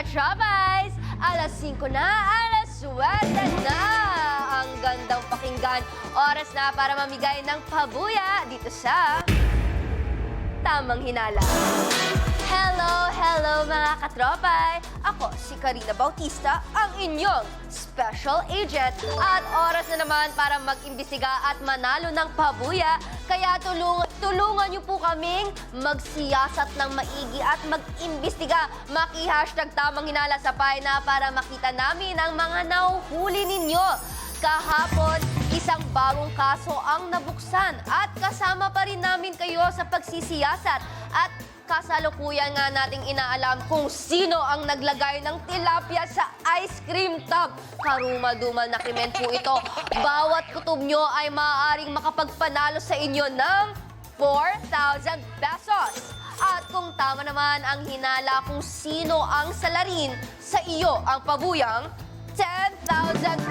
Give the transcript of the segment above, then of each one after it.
ka-Choppies! Alas 5 na, alas 9 na! Ang gandang pakinggan. Oras na para mamigay ng pabuya dito sa Tamang Hinala. Hello mga katropay! Ako si Karina Bautista, ang inyong special agent. At oras na naman para mag-imbestiga at manalo ng pabuya. Kaya tulungan niyo po kaming magsiyasat ng maigi at mag-imbestiga. Maki-hashtag Tamang Hinala sa Paina para makita namin ang mga nahuhuli ninyo. Kahapon, isang bagong kaso ang nabuksan at kasama pa rin namin kayo sa pagsisiyasat. At kasalukuyan nga nating inaalam kung sino ang naglagay ng tilapia sa ice cream tub. Karumal-dumal na krimen po ito. Bawat kutob nyo ay maaaring makapagpanalo sa inyo ng 4,000 pesos. At kung tama naman ang hinala kung sino ang salarin, sa iyo ang pabuyang 10,000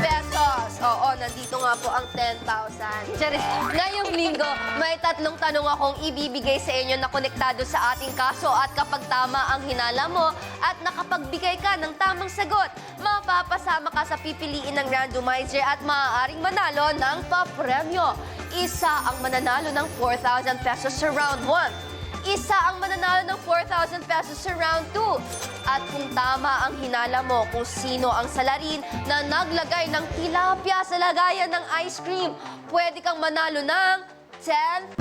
pesos. Oo, nandito nga po ang 10,000. Charis, ngayong linggo, may 3 tanong akong ibibigay sa inyo na konektado sa ating kaso at kapag tama ang hinala mo at nakapagbigay ka ng tamang sagot, mapapasama ka sa pipiliin ng randomizer at maaaring manalo ng papremyo. Isa ang mananalo ng 4,000 pesos sa round 1. Isa ang mananalo ng 4,000 pesos sa round 2. At kung tama ang hinala mo kung sino ang salarin na naglagay ng tilapia sa lagayan ng ice cream, pwede kang manalo ng 10,000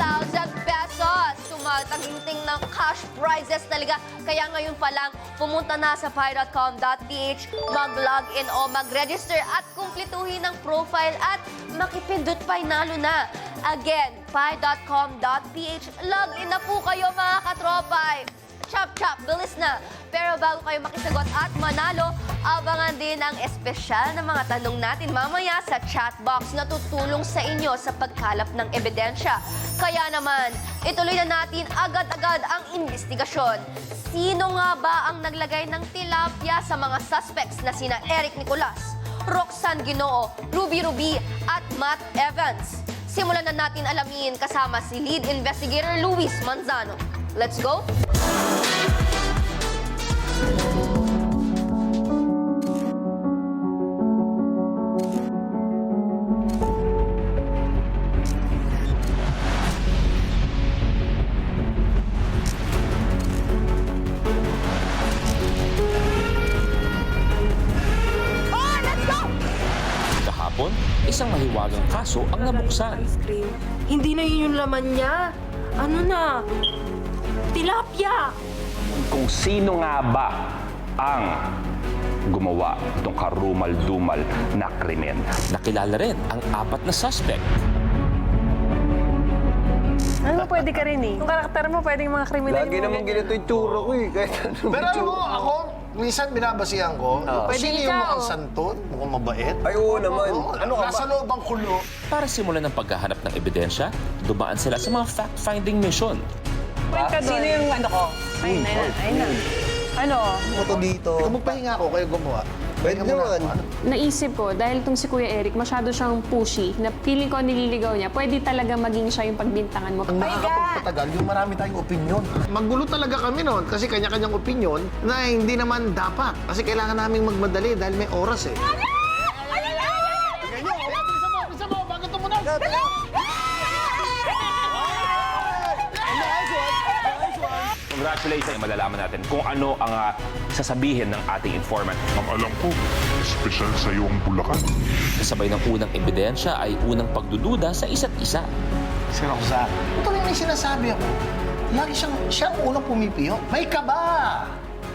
pesos. Tumataginting ng cash prizes talaga. Kaya ngayon pa lang, pumunta na sa pi.com.ph, mag-login o mag-register at kumplituhin ang profile at makipindot panalo na. Again, pi.com.ph, login na po kayo mga katropay. Chop, bilis na. Pero bago kayo makisagot at manalo, abangan din ang espesyal na mga tanong natin mamaya sa chat box na tutulong sa inyo sa pagkalap ng ebidensya. Kaya naman, ituloy na natin agad-agad ang investigasyon. Sino nga ba ang naglagay ng tilapia sa mga suspects na sina Eric Nicolas, Roxanne Ginoo, Ruby at Matt Evans? Simulan na natin alamin kasama si Lead Investigator Luis Manzano. Let's go! Kahapon, isang mahiwagang kaso ang nabuksan. Ice cream. Hindi na yun yung laman niya. Ano na? Tilapia! Kung sino nga ba ang gumawa itong karumal-dumal na krimen. Nakilala rin ang 4 na suspect. Ano pwede ka rin eh? Yung karakter mo, pwedeng mga kriminal Lagi naman ganito yung tsura ko eh. Kahit ano. Pero alam mo, ako, minsan binabasihan ko, Pwede sino yung ikaw. mukhang santon, mukhang mabait. Ay, oo naman. Ano ka nasa loob ang kulo. Para simulan ng paghahanap ng ebidensya, dumaan sila sa mga fact-finding mission. Sino yung ano ko? Ayun na. Ano? Moto dito. Ikaw magpahinga ako, kayo gumawa. Pwede Pahinga muna naman. ako, Naisip ko, dahil itong si Kuya Eric, masyado siyang pushy, na feeling ko nililigaw niya, pwede talaga maging siya yung pagbintangan mo. Ang nakakapagpatagal, yung marami tayong opinyon. Maggulo talaga kami noon kasi kanya-kanyang opinyon na hindi naman dapat. Kasi kailangan naming magmadali dahil may oras eh. Bisa mo, bago tumunog! Congratulations! Malalaman natin kung ano ang sasabihin ng ating informant. Ang alam ko, espesyal sa iyo ang Bulacan. Kasabay ng unang ebidensya ay unang pagdududa sa isa't isa. Si Roxanne. Ito rin may sinasabi ako. Lagi siya ang unang pumipiyo. May kaba!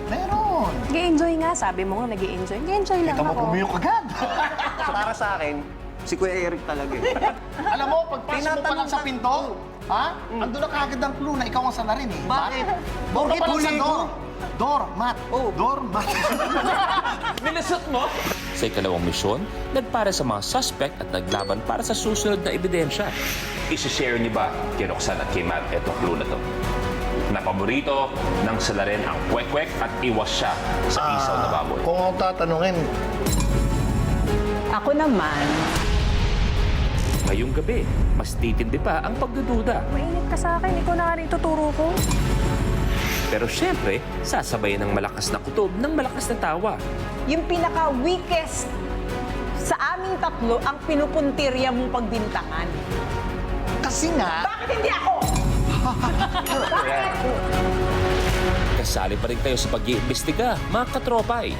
Meron! Nag-enjoy nga, sabi mo nga, nag-enjoy. Nag-enjoy lang Ikaw mo ako. pumiyok agad. Para sa akin, si Kuya Eric talaga eh. Alam mo, pagpasok mo pa lang sa pinto, ha? Andun na kagad ang clue na ikaw ang salarin eh. Bakit? Door Bakit pa lang sa huli door. Door, mat. Oh. Door, mat. Minasot mo? Sa ikalawang misyon, nagpara sa mga suspect at naglaban para sa susunod na ebidensya. Isi-share niyo ba kay Roxanne at kay Matt itong clue na to? Na paborito ng salarin ang kwek-kwek at iwas siya sa isaw na baboy. Kung ako tatanungin, Ako naman, Ngayong gabi, mas titindi pa ang pagdududa. Mainit ka sa akin, ikaw na nga rin ituturo ko. Pero syempre, sasabayan ng malakas na kutob ng malakas na tawa. Yung pinaka-weakest sa aming tatlo ang pinupuntirya mong pagbintangan. Kasi nga, Bakit hindi ako? Kasali pa rin kayo sa pag-iimbestiga, mga katropay.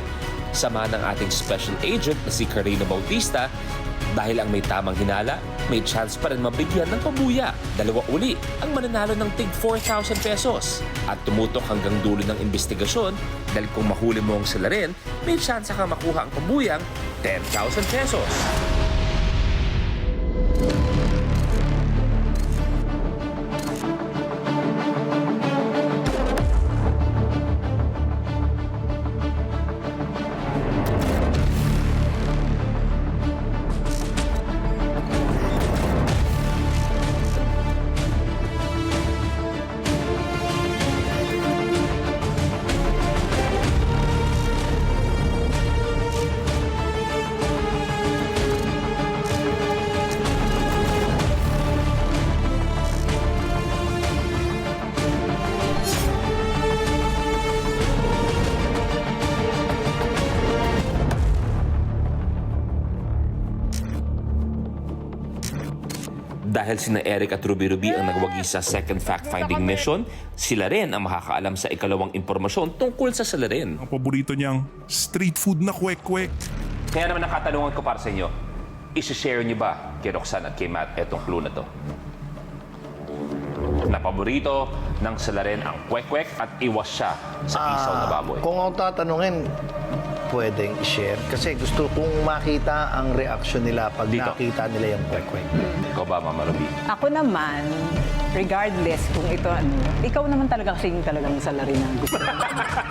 Sama ng ating special agent na si Karina Bautista. Dahil ang may tamang hinala, may chance pa rin mabigyan ng pabuya. Dalawa uli ang mananalo ng tig 4,000 pesos. At tumutok hanggang dulo ng investigasyon dahil kung mahuli mo ang salarin, may chance ka makuha ang pabuyang 10,000 pesos. Dahil sina Eric at Ruby ang nagwagi sa second fact-finding mission, sila rin ang makakaalam sa ikalawang impormasyon tungkol sa salarin. Ang paborito niyang street food na kwek-kwek. Kaya naman ang katanungan ko para sa inyo, isi-share niyo ba kay Roxanne at kay Matt etong clue na to? Na paborito ng salarin ang kwek-kwek at iwas siya sa isaw na baboy. kung ako tatanungin, pwedeng i-share. Kasi gusto kong makita ang reaction nila pag Dito. nakita nila yung kwek-kwek. Ikaw ba, Mama Ruby? Ako naman, regardless kung ito ano, ikaw naman talaga kasi yung talagang salarin ang gusto mo.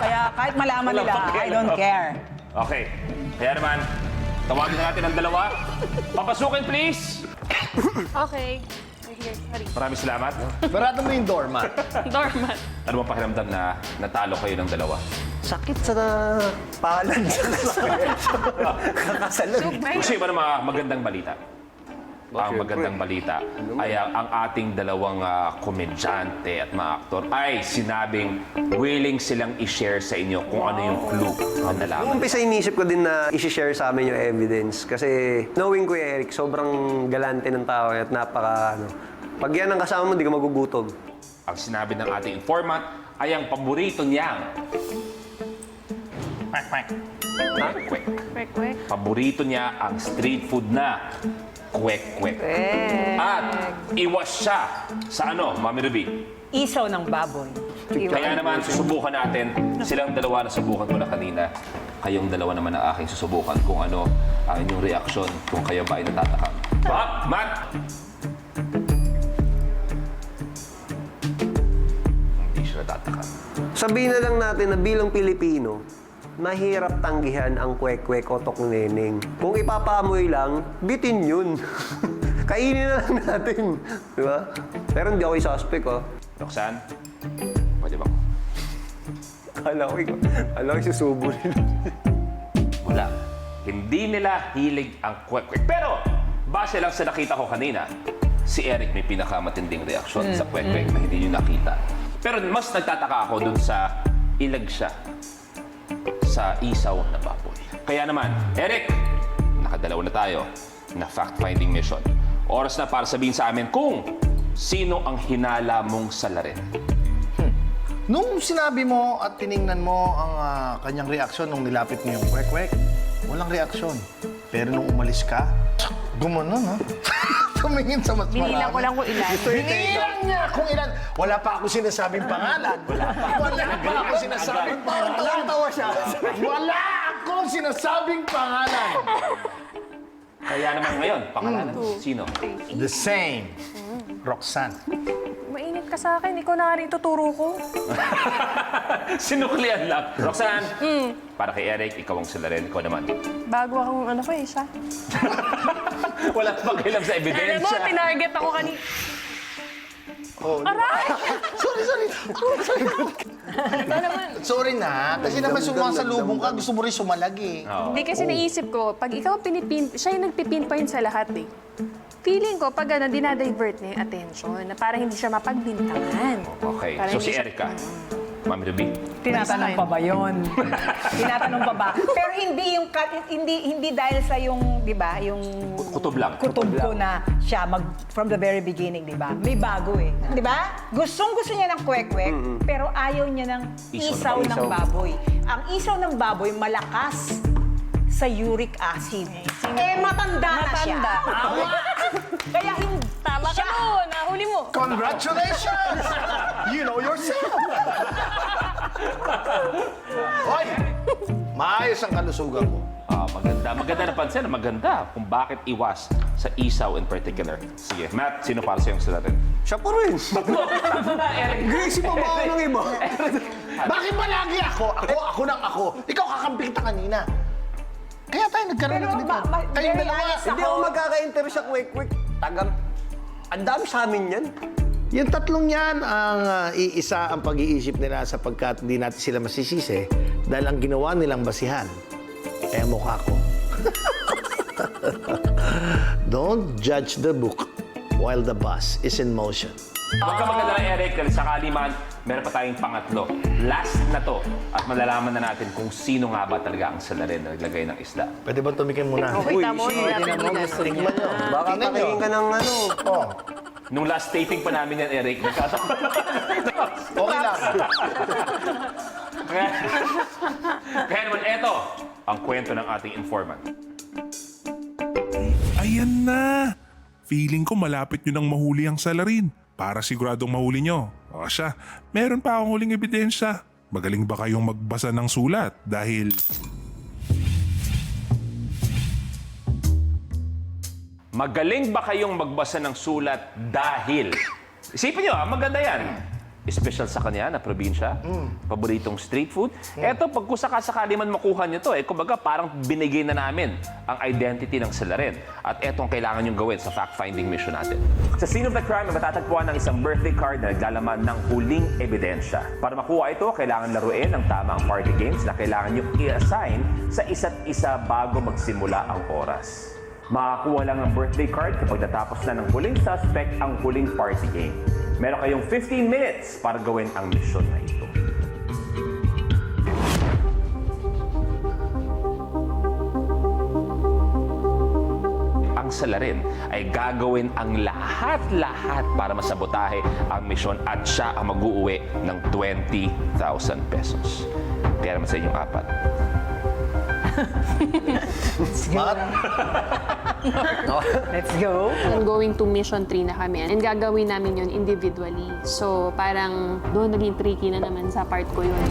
Kaya kahit malaman nila, I don't care. Okay. Kaya naman, tawagin na natin ang dalawa. Papasukin, please! Okay. Here, sorry. Maraming salamat. Barado mo yung doormat. Doormat. Ano bang pakiramdam na natalo kayo ng dalawa? Sakit sa palad sa kakasalan. Kasi ba mga magandang balita? Ang magandang balita ay ang ating dalawang komedyante at mga aktor ay sinabing willing silang i-share sa inyo kung ano yung clue na nalaman. Nung umpisa inisip ko din na i-share sa amin yung evidence. Kasi knowing ko Eric, sobrang galante ng tao at napaka pag yan ang kasama mo, hindi ka magugutom. Ang sinabi ng ating informant ay ang paborito niyang kwek-kwek. Kwek-kwek. Paborito niya ang street food na kwek-kwek. At iwas siya sa ano, Mami Ruby? Isaw ng baboy. Kaya naman, susubukan natin. Silang dalawa na subukan ko na kanina. Kayong dalawa naman ang aking susubukan kung ano ang inyong reaksyon kung kayo ba ay natatakam. Matt! Hindi siya natatakam. Sabihin na lang natin na bilang Pilipino, mahirap tanggihan ang kwek-kwek o tok-neneng. Kung ipapaamoy lang, bitin yun. Kainin na lang natin. Di ba? Pero hindi ako yung suspect, oh. Roxanne, pwede ba? Kala ko susubo nila. Wala. Hindi nila hilig ang kwek-kwek. Pero, base lang sa nakita ko kanina, si Eric may pinakamatinding reaksyon sa kwek-kwek na hindi nyo nakita. Pero mas nagtataka ako dun sa ilag siya sa isaw na baboy. Kaya naman, Eric, nakadalawa na tayo na fact-finding mission. Oras na para sabihin sa amin kung sino ang hinala mong salarin. Nung sinabi mo at tiningnan mo ang kanyang reaksyon nung nilapit mo yung kwek-kwek, walang reaksyon. Pero nung umalis ka, gumanon, ha? Tumingin sa mas marami. Binilang ko lang kung ilan. Binilang niya kung ilan. Wala pa ako sinasabing pangalan. Wala pa ako sinasabing pangalan. Tawa siya. Wala akong sinasabing pangalan. Kaya naman ngayon, pangalanan, sino? The same. Roxanne. Mainit ka sa akin. Ikaw na nga rin tuturo ko. Sinuklian lang. Roxanne, para kay Eric, ikaw ang salarin. Ikaw naman. Bago akong ano ko eh, siya. Wala pang kilam sa Alam mo, ebidensya. tinarget ako kanina. Sorry na. Kasi naman sumasalubong ka, gusto mo rin sumalag eh. Hindi kasi naisip ko, pag ikaw siya yung nagpipinpoint sa lahat eh. Feeling ko, pag ano, dinadivert niya yung attention na parang hindi siya mapagbintangan. Okay, Parang so hindi si siya- Eric ka. Mami Ruby? Tinatanong pa ba yun? Tinatanong pa ba? Pero hindi yung hindi dahil sa yung, 'di ba, yung Kutob lang. kutob ko na siya from the very beginning, 'di ba? May bago eh. 'Di ba? Gustong-gusto niya ng kwek-kwek, pero ayaw niya ng isaw ng baboy. Ang isaw ng baboy malakas sa uric acid. Matanda na siya. Kaya hindi Tama ka doon, nahuli mo. Congratulations! You know yourself! Hoy! Maayos ang kalusugan mo. Maganda. Maganda napansin. Maganda kung bakit iwas sa isaw in particular. Sige, Matt, sino para sa'yo ang salarin? Siya pa rin. Gracie pa ba ako ng iba? Bakit ba lagi ako? Ako. Ikaw kakampi kita kanina. Kaya tayo nagkaroon ng ganito. Kayong dalawa. Hindi ako magkaka-interest sa kwek-kwek. Ang dami sa amin yan. Yung tatlong yan, ang iisa ang pag-iisip nila sapagkat hindi natin sila masisisi dahil ang ginawa nilang basihan, mukha ko. Don't judge the book while the bus is in motion. Huwag ka maganda na, Eric, dahil sakali man, meron pa tayong pangatlo. Last na to. At malalaman na natin kung sino nga ba talaga ang salarin na naglagay ng isda. Pwede ba tumikin muna? Kita mo, Tingnan nyo. Baka Tingnan nyo. patingin ka ng ano. Oh, Nung last taping pa namin yan, Eric, nagkasama. okay lang. Kaya naman, eto ang kwento ng ating informant. Ayan na! Feeling ko malapit nyo nang mahuli ang salarin. Para siguradong mahuli nyo. O siya, meron pa akong huling ebidensya. Magaling ba kayong magbasa ng sulat? Dahil Magaling ba kayong magbasa ng sulat dahil? Isipin nyo, maganda yan. Special sa kanya na probinsya, paboritong street food. Eto, pag kusaka-sakali man makuha nyo to, kumbaga parang binigay na namin ang identity ng salarin. At eto ang kailangan nyong gawin sa fact-finding mission natin. Sa scene of the crime, matatagpuan ng isang birthday card na naglalaman ng huling ebidensya. Para makuha ito, kailangan laruin ng tamang party games na kailangan nyo i-assign sa isa't isa bago magsimula ang oras. Makakuha lang ang birthday card kapag natapos na ng huling suspect ang huling party game. Meron kayong 15 minutes para gawin ang mission na ito. Ang salarin ay gagawin ang lahat-lahat para masabotahe ang misyon at siya ang mag-uuwi ng 20,000 pesos. Kaya naman sa inyong apat. Let's go. Going to mission 3 na kami. And gagawin namin yun individually. So, parang doon naging tricky na naman sa part ko yun.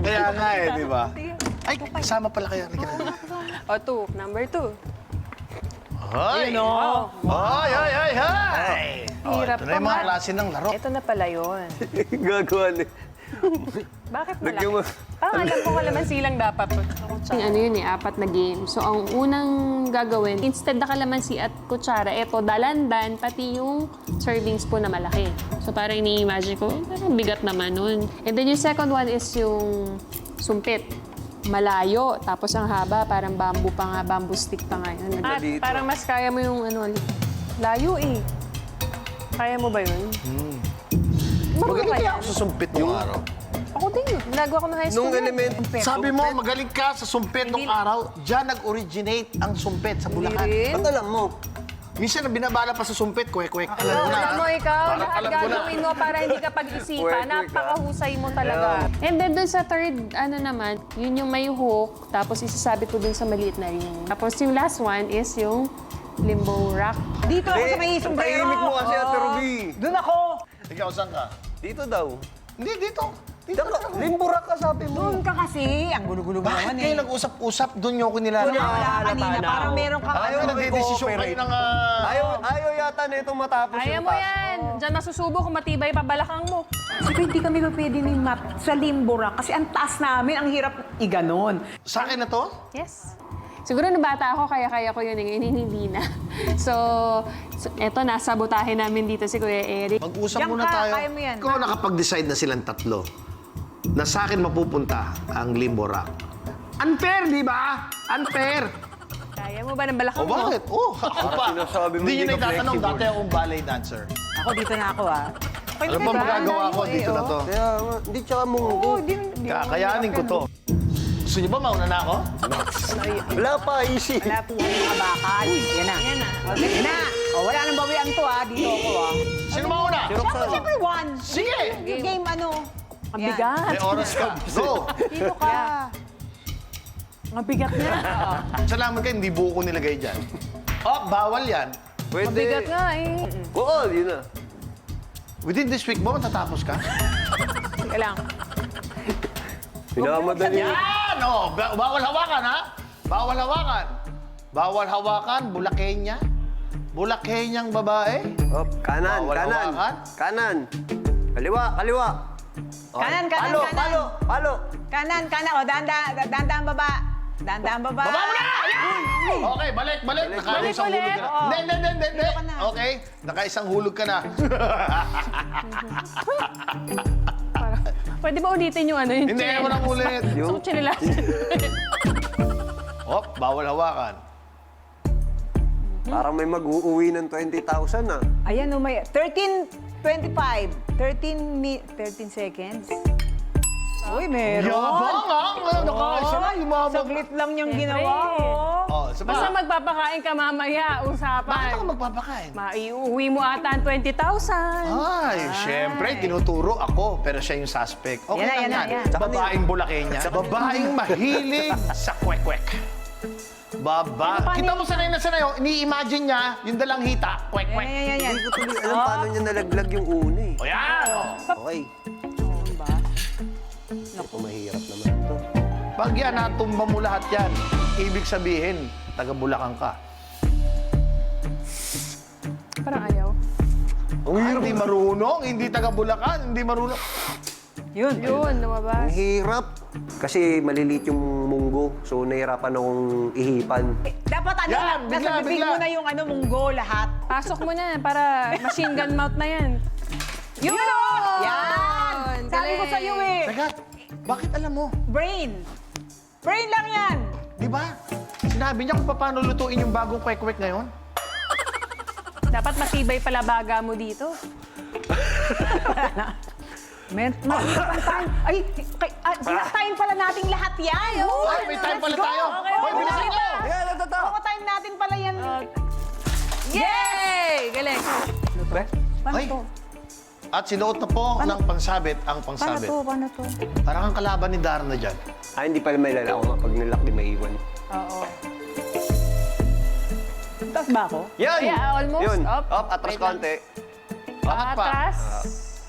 Kaya nga di ba? Ay, kasama pala kayo. O, number 2. Hoy! Hoy! Hirap Ito na yung mga klase ng laro. Ito na pala yun. Gagawa niya. Bakit Lagyan mo. Parang alam ko kalamansi lang dapat. Ano yun 4 na game. So, ang unang gagawin, instead na kalamansi at kutsara, eto, dalandan, pati yung serving spoon na malaki. So, parang ini-imagine ko, parang bigat naman nun. And then yung second one is yung sumpit. Malayo, tapos ang haba, parang bamboo pa nga, bamboo stick pa nga yun. At parang mas kaya mo yung layo eh. Kaya mo ba yun? Magaling kaya ako sa sumpit nung araw. Ako din. Nagawa ko ng high school. Nung element, Sabi mo, magaling ka sa sumpit nung araw, diyan nag-originate ang sumpit sa Bulacan. ba't alam mo? Minsan na binabala pa sa sumpit, kwek-kwek. Alam mo na. Alam mo, ikaw, Parang lahat alam ko na. gagawin mo para hindi ka pag-isipan. Napakahusay mo talaga. And then dun sa third, naman, yun yung may hook, tapos isasabi ko dun sa maliit na ring. Tapos yung last one is yung limbo rock. Dito ako sa may sombrero. Tahimik mo kasi, Ate Ruby. Doon ako. Ikaw, saan ka? Dito daw. Hindi, dito. Limburak ka sabi mo. Doon ka kasi. Ang gulo-gulo mo Bakit naman kayo eh. nag-usap-usap? Doon niyo ako nilalaki. Wala kanina. Parang meron kang Ayaw nagdedesisyon kayo ng... Ayaw yata na itong matapos Kaya yung mo task. yan. Diyan masusubo kung matibay pa balakang mo. Sige, hindi kami pa pwede ni map sa Limbora kasi ang taas namin, ang hirap iganon. Sa akin na to? Yes. Siguro nung bata ako, kaya ko yun. Ngayon hindi na. So eto, nasabotahe namin dito si Kuya Eric. Mag-usap Yan muna ka, tayo. kaya mo yan. Ikaw nakapag-decide na silang tatlo. na sa akin mapupunta ang Limbo Rock. Unfair, di ba? Unfair. Kaya mo ba ng balakang O bakit? Oh, ako pa. sinasabi mo Hindi nyo hindi ka nagtatanong, flexible. dati akong ballet dancer. Ako dito na ako ah. Ano pa magagawa ko dito na to? Kaya nga, hindi tsaka munggo. Oo, di Kakayanin ko to. Gusto nyo ba mauna na ako? Wala pa, easy. Wala po kami mga bakal. Yan na. Yan na. Okay na. O, wala nang bawian to ah. Dito ako ah. Sino mauna? Siyempre one. Sige! Yung game ano. Ang Yan. bigat. May oras ka. Go! Dito ka. Ang bigat na. Salamat kayo, hindi buo ko nilagay dyan. Oh, bawal yan. Pwede. Bigat nga eh. Oo, yun na. Within this week ba matatapos ka? Teka lang. Pinamadali. Yan! Oh, bawal hawakan, ha? Bawal hawakan. Bawal hawakan, Bulakenya. Bulakenyang babae. Op, kanan, Bawal kanan. hawakan. Kanan. Kaliwa, kaliwa. Kanan, kanan, Palo, kanan. palo, palo. Kanan, kanan. O, dahan-dahan baba. Dahan-dahan baba. Baba mo na! Okay, balik. Nakaisang hulog ka na. Oo. Hindi. ka na. Okay, nakaisang hulog ka na. Pwede ba ulitin yung ano yun? Hindi, walang ulit. Gusto ko chinelas. Oh, bawal hawakan. Parang may mag-uuwi ng 20,000 ah. Ayan o, may 13:25. 13 seconds. Uy, meron. Yabang, ha? Nakaisa lang, lumabag. Saglit lang yung ginawa ko. Oh, isa Basta pa. magpapakain ka mamaya, Bakit usapan. ako magpapakain? Maiuwi mo ata ang 20,000. Ay, syempre, tinuturo ako, pero siya yung suspect. Okay Yan na, lang yan na. Babaeng Bulakenya. Babaeng mahilig sa kwek-kwek. Kita mo sanay na sanay, oh. Ini-imagine niya, yung dalang hita, kwek-kwek. Yan. Hindi ko tuloy alam paano niya nalaglag yung una eh. O yan, oh. Okay. Naku, mahirap naman ito. Pag yan, natumba mo lahat yan, ibig sabihin, taga-Bulacan ka. Parang ayaw. Hindi marunong, hindi taga-Bulacan, hindi marunong. Yun, Ang lumabas. hirap. Kasi maliliit yung munggo, so nahirapan akong ihipan. Dapat ano, Yan, nasa bibig bigla. mo na yung ano, munggo lahat. Pasok mo na para machine gun mouth na yan. Yun o! Yan! Sabi ko sa'yo eh. Teka, bakit alam mo? Brain. Brain lang yan. Di ba? Sinabi niya kung paano lutuin yung bagong kwek-kwek ngayon. Dapat matibay pala baga mo dito. Mahirap time. Ay, time pala nating lahat yan. Ay, may time pala tayo. Hoy, bilisan niyo! Oo, time natin pala yan. Yay! Galing. Paano Ay. to? At sinuot na po ng pangsabit ang Paano pangsabit. to? Paano to? Parang ang kalaban ni Darna dyan. Ah, hindi pala may lala ko nga. Pag nilak, di maiwan. Oo. Taas ba ako? Yan! Yeah, almost. Yun. Up. Up, atras Wait lang. konti. Bakit pa? Atras.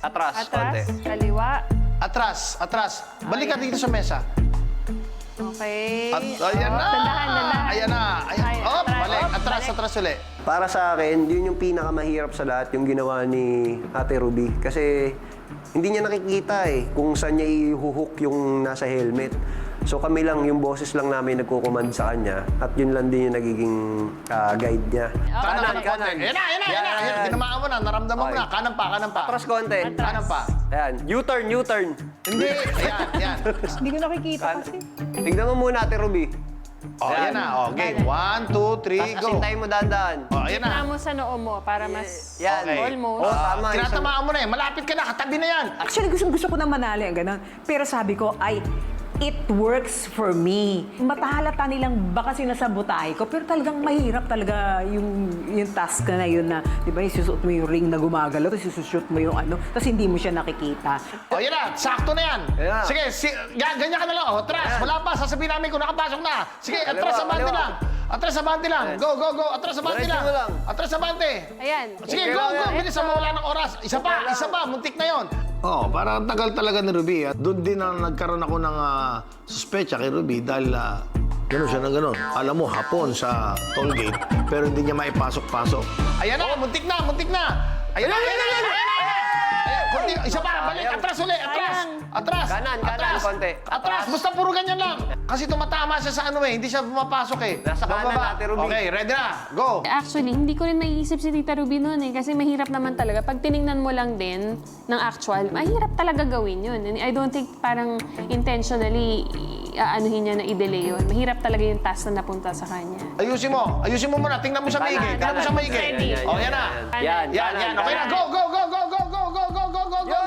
Atras, konti. Atras. Kaliwa. Atras. Balik ka dito sa mesa. Okay. Ayan na! Tandahan. Ayan na! Ay, Op, atras. balik. Op, balik. Atras ulit. Para sa akin, yun yung pinakamahirap sa lahat, yung ginawa ni Ate Ruby. Kasi hindi niya nakikita eh kung saan niya ihuhook yung nasa helmet. So kami lang, yung boses lang namin nagkukumand sa kanya at yun lang din yung nagiging guide niya. Kanan. kanan. Ayan na! Ayan, tinamaan mo na. Naramdaman mo Okay. na. Kanan pa. Atras konti. Kanan pa. Ayan, U-turn. Hindi. Ayan. Hindi ko nakikita kasi. Tignan mo muna, Ate Ruby. Oh, ayan na. Oh, game. 1, 2, 3, Tapos go. asintayin mo dahan-dahan. Oh, ayan na. Tignan mo sa noo mo para mas Yan. Okay. almost. Oh, tama. Tinatamaan mo na eh. Malapit ka na. Katabi na yan. Actually, gusto ko nang manali ang ganun. Pero sabi ko, it works for me. Matahalata nilang baka sinasabotahe ko, pero talagang mahirap talaga yung task na yun na, di ba, isusuot mo yung ring na gumagalaw, tapos isushoot mo yung ano, tapos hindi mo siya nakikita. Oh, yan na. Sakto na yan. Ayan na. Sige, ganyan ka na lang. Oh, atras. Wala pa. Sasabihin namin kung nakapasok na. Sige, atras sa bante kaliwa. lang. Atras sa bante lang. Go. Atras sa bante Diretso lang. mo lang. Atras sa bante. Ayan. Sige, Okay go. lang yan. Bilis mo, wala ng oras. Isa pa. Muntik na yon. Oh, parang tagal talaga ni Ruby. At doon din ang nagkaroon ako ng suspecha kay Ruby dahil gano'n siya na gano'n. Alam mo, hapon sa toll gate, pero hindi niya maipasok-pasok. Ayan na, muntik na. Ayan na. Kunti, isa pa, balik. Atras ulit. Atras. Kanan, konti. Atras! Basta puro ganyan lang. Kasi tumatama siya sa ano eh. Hindi siya pumapasok eh. Nasa kanan Bababa. natin, Ruby. Okay, ready na. Go! Actually, hindi ko rin naiisip si Tita Ruby noon eh. Kasi mahirap naman talaga. Pag tiningnan mo lang din ng actual, mahirap talaga gawin yun. And I don't think parang intentionally aanuhin niya na i-delay yun. Mahirap talaga yung task na napunta sa kanya. Ayusin mo. Ayusin mo muna. Tingnan mo sa maigi. Tingnan mo sa maigi. Ready. Oh, yan na. Yan. Okay na. Go, go, go, go, go, go, go, go, go, go, go.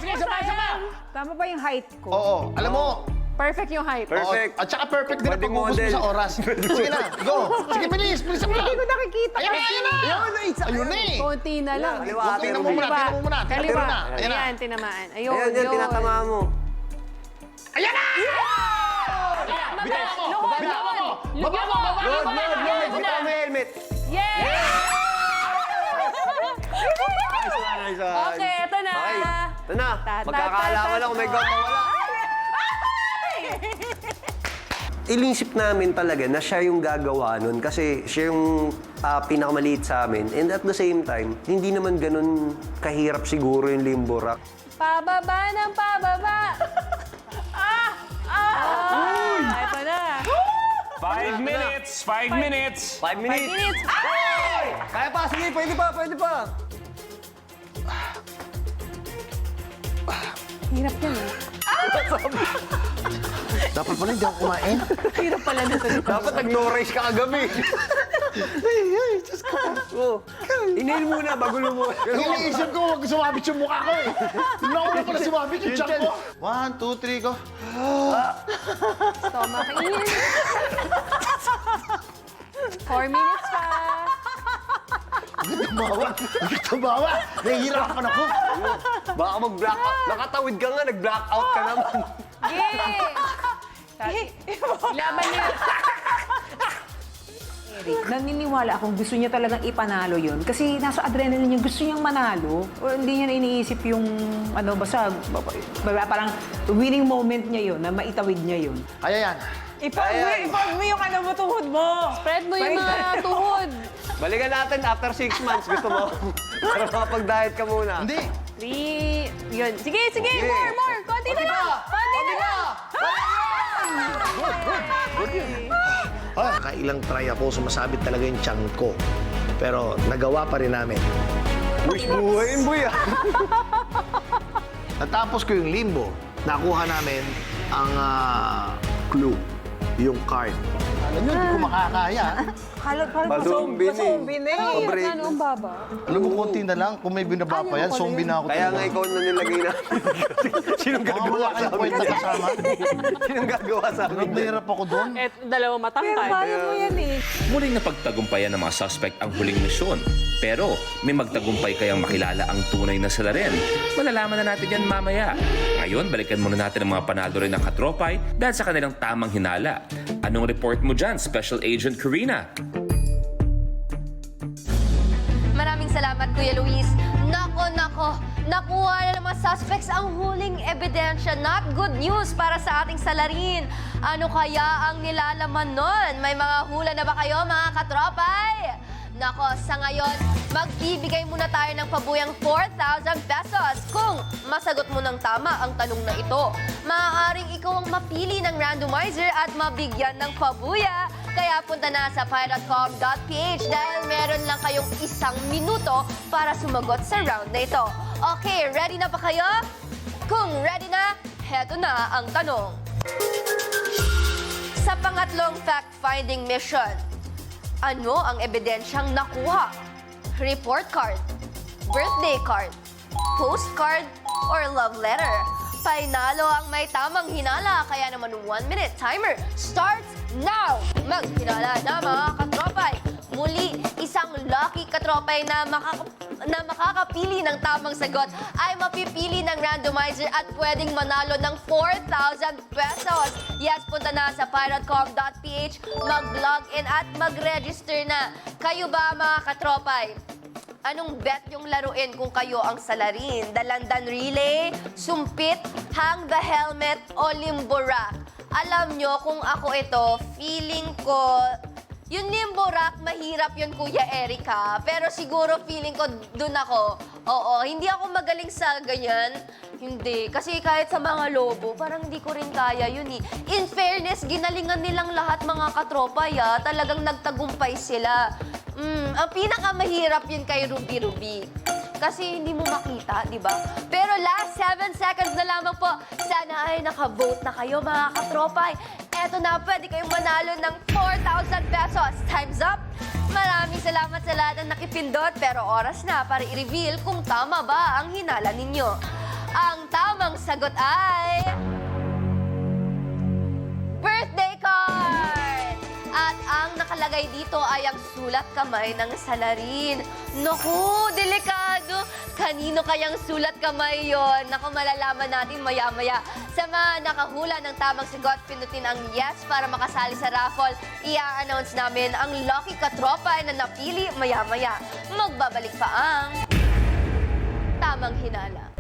Sige, sabay. Tama ba yung height ko? Oo. Alam mo, Perfect yung height. Perfect. at saka perfect din ang Pwedeng pag-ubos mo model. sa oras. Sige na, go. Sige, bilis mo lang. Hindi ko nakikita. Ayan na. Ayun na eh. Konti na lang. Kaliwa, ate, Tingnan mo Ruby. muna, tingnan mo muna. Kaliwa. Ayan na. Ayan, tinamaan. Ayun, Ayan, yun. tinatamaan mo. Ayan na! Bitawan mo! Bitawan mo! Baba mo! Load. Bitaw mo yung helmet. Yay! Nice. Okay, ito na. Okay, ito na. Magkakaalaman lang kung may gout o wala. Inisip namin talaga na siya yung gagawa nun kasi siya yung pinakamaliit sa amin. And at the same time, hindi naman ganun kahirap siguro yung limbo rock. Pababa ng pababa. Ito na. 5 minutes! 5 minutes! 5 minutes. Minutes. Kaya pa, sige, pwede pa. Hirap yan eh. Dapat pala hindi ako kumain. Hirap pala nito. Dapat nag-no-race ka kagabi. Ay, Diyos ko. Oh. Inhale muna bago lumuwas. Iniisip ko, wag sumabit yung mukha ko eh. Nauna pala sumabit yung tiyan ko. 1, 2, 3, go. Stomach in. 4 minutes pa. Tumawa. Nahihirapan ako. Baka mag-blackout. Nakatawid ka nga, nag-blackout ka naman. Laban niya. Eric, naniniwala akong gusto niya talagang ipanalo yun. Kasi nasa adrenaline niya, gusto niyang manalo. O, hindi niya na iniisip yung, basta parang winning moment niya yun, na maitawid niya yun. Ayan. Ipag mo yung tuhod mo. Spread mo yung mga tuhod. Balikan natin after 6 months. Gusto mo? Para makapag-diet ka muna. Hindi. 3. Yun. Sige. More. Konti na lang. Nakailang try ako, sumasabit talaga yung tiyan ko. Pero nagawa pa rin namin. Wish buhayin, boy, ah. Natapos ko yung limbo, nakuha namin ang clue, yung card. Alam nyo, hindi ko makakaya. Parang Zombie zombie na eh. Pabreak. Ano ang baba? Alam mo, konti na lang. Kung may binaba pa yan, zombie na ako. Kaya nga ikaw na nilagay na. Sinong Baka gagawa wala sa kayong amin? point na kasama. Sinong gagawa sa amin? Nagdahirap ako doon. Dalawang Pero matangkad. kaya mo yan eh. Muling napagtagumpayan ng mga suspect ang huling misyon. Pero may magtagumpay kayang makilala ang tunay na salarin. Malalaman na natin yan mamaya. Ngayon, balikan muna natin ang mga panalo rin ng katropay dahil sa kanilang tamang hinala. Anong report mo dyan, Special Agent Karina? Maraming salamat, Kuya Luis. Nako. Nakuha na ng mga suspects ang huling ebidensya. Not good news para sa ating salarin. Ano kaya ang nilalaman nun? May mga hula na ba kayo, mga katropay? Nako, sa ngayon, magbibigay muna tayo ng pabuyang 4,000 pesos kung masagot mo ng tama ang tanong na ito. Maaaring ikaw ang mapili ng randomizer at mabigyan ng pabuya. Kaya punta na sa piratecom.ph dahil meron lang kayong 1 minuto para sumagot sa round na ito. Okay, ready na ba kayo? Kung ready na, heto na ang tanong. Sa pangatlong fact-finding mission, ano ang ebidensyang nakuha? Report card, birthday card, postcard, or love letter? Painalo ang may tamang hinala, kaya naman 1 minute timer starts now! Maghinala na mga katropay! Muli, isang lucky katropay na makakapili ng tamang sagot ay mapipili ng randomizer at pwedeng manalo ng 4,000 pesos. Yes, punta na sa piratecom.ph, mag-log in at mag-register na. Kayo ba mga katropay? Anong bet yung laruin kung kayo ang salarin? Dalandan relay, sumpit, hang the helmet, o limbo rock? Alam nyo, kung ako ito, feeling ko Yung limbo rock, mahirap yun, Kuya Erica. Pero siguro feeling ko dun ako. Oo, hindi ako magaling sa ganyan. Hindi. Kasi kahit sa mga lobo, parang hindi ko rin kaya yun eh. In fairness, ginalingan nilang lahat mga katropa ya. Talagang nagtagumpay sila. Ang pinakamahirap yun kay Ruby Ruby. Kasi hindi mo makita, di ba? Pero last 7 seconds na lamang po. Sana ay naka-vote na kayo, mga katropa. Eto na, pwede kayong manalo ng 4,000 pesos. Time's up! Maraming salamat sa lahat ng nakipindot. Pero oras na para i-reveal kung tama ba ang hinala ninyo. Ang tamang sagot ay... birthday card! At ang nakalagay dito ay ang sulat kamay ng salarin. Naku, delikado! Kanino kayang sulat kamay yon? Naku, malalaman natin maya-maya. Sa mga nakahula ng tamang sagot, pinutin ang yes para makasali sa raffle. I-announce namin ang lucky katropa na napili maya-maya. Magbabalik pa ang tamang hinala.